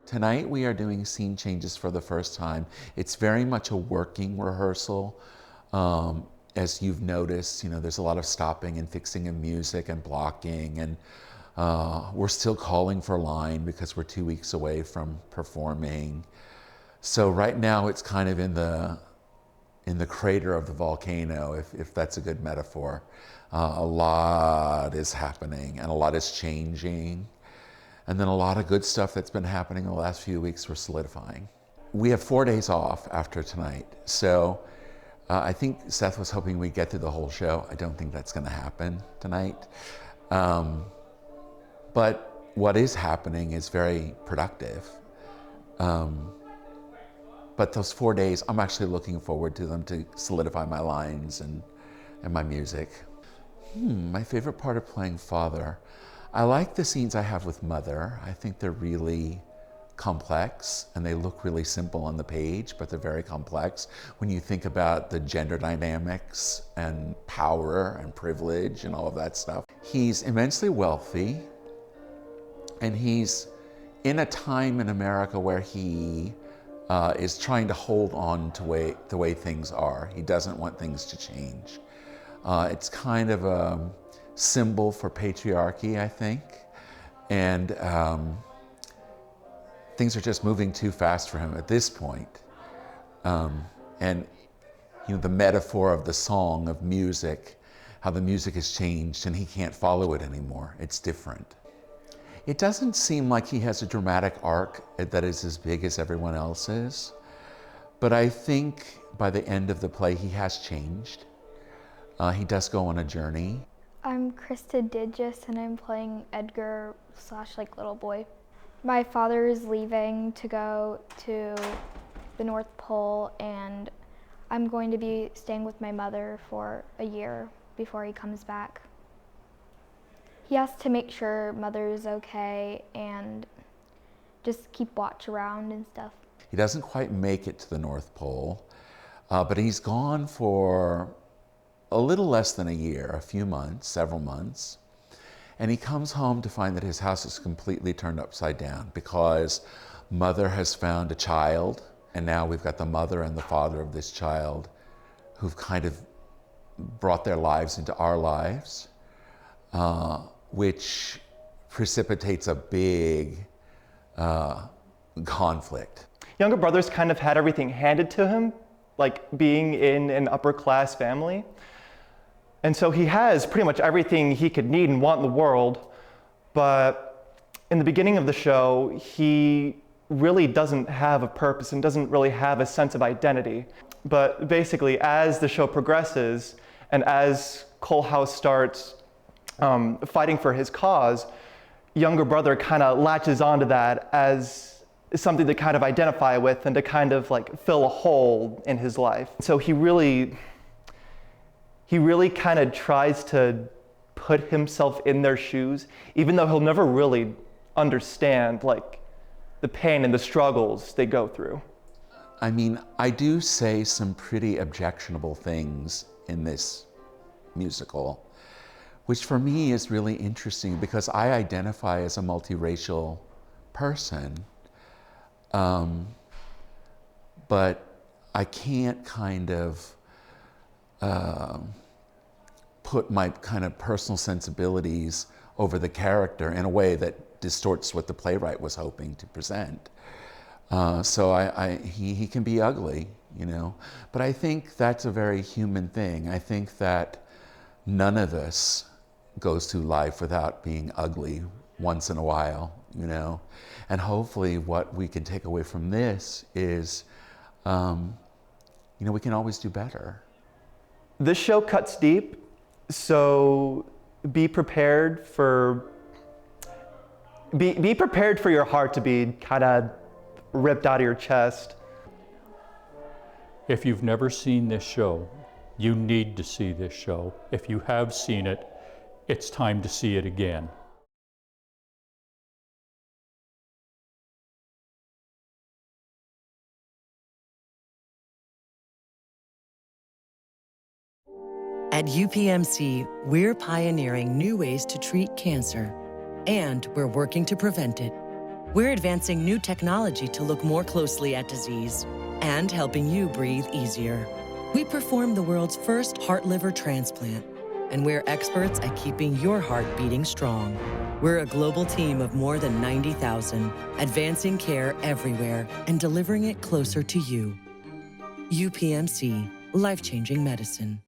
Tonight we are doing scene changes for the first time. It's very much a working rehearsal. As you've noticed, there's a lot of stopping and fixing of music and blocking, and we're still calling for line because we're 2 weeks away from performing. So right now it's kind of in the crater of the volcano, if that's a good metaphor. A lot is happening and a lot is changing. And then a lot of good stuff that's been happening in the last few weeks we're solidifying. We have 4 days off after tonight. So I think Seth was hoping we'd get through the whole show. I don't think that's gonna happen tonight. But what is happening is very productive. But those 4 days, I'm actually looking forward to them to solidify my lines and my music. My favorite part of playing father. I like the scenes I have with mother. I think they're really complex and they look really simple on the page, but they're very complex when you think about the gender dynamics and power and privilege and all of that stuff. He's immensely wealthy and he's in a time in America where he is trying to hold on to the way things are. He doesn't want things to change. It's kind of a symbol for patriarchy, I think. And things are just moving too fast for him at this point. And the metaphor of the song, of music, how the music has changed and he can't follow it anymore. It's different. It doesn't seem like he has a dramatic arc that is as big as everyone else's, but I think by the end of the play he has changed. He does go on a journey. I'm Krista Digis and I'm playing Edgar / little boy. My father is leaving to go to the North Pole and I'm going to be staying with my mother for a year before he comes back. He has to make sure mother is okay and just keep watch around and stuff. He doesn't quite make it to the North Pole, but he's gone for a little less than a year, a few months, several months. And he comes home to find that his house is completely turned upside down because mother has found a child, and now we've got the mother and the father of this child who've kind of brought their lives into our lives, which precipitates a big conflict. Younger brother's kind of had everything handed to him, like being in an upper class family. And so he has pretty much everything he could need and want in the world, but in the beginning of the show, he really doesn't have a purpose and doesn't really have a sense of identity. But basically, as the show progresses and as Coalhouse starts fighting for his cause, younger brother kind of latches onto that as something to kind of identify with and to kind of fill a hole in his life. So he really kind of tries to put himself in their shoes, even though he'll never really understand the pain and the struggles they go through. I mean, I do say some pretty objectionable things in this musical, which for me is really interesting because I identify as a multiracial person, but I can't kind of put my kind of personal sensibilities over the character in a way that distorts what the playwright was hoping to present. So he can be ugly, but I think that's a very human thing. I think that none of us goes through life without being ugly once in a while, and hopefully what we can take away from this is, we can always do better. This show cuts deep, so be prepared for your heart to be kind of ripped out of your chest. If you've never seen this show, you need to see this show. If you have seen it, it's time to see it again. At UPMC, we're pioneering new ways to treat cancer, and we're working to prevent it. We're advancing new technology to look more closely at disease and helping you breathe easier. We perform the world's first heart-liver transplant, and we're experts at keeping your heart beating strong. We're a global team of more than 90,000, advancing care everywhere and delivering it closer to you. UPMC, life-changing medicine.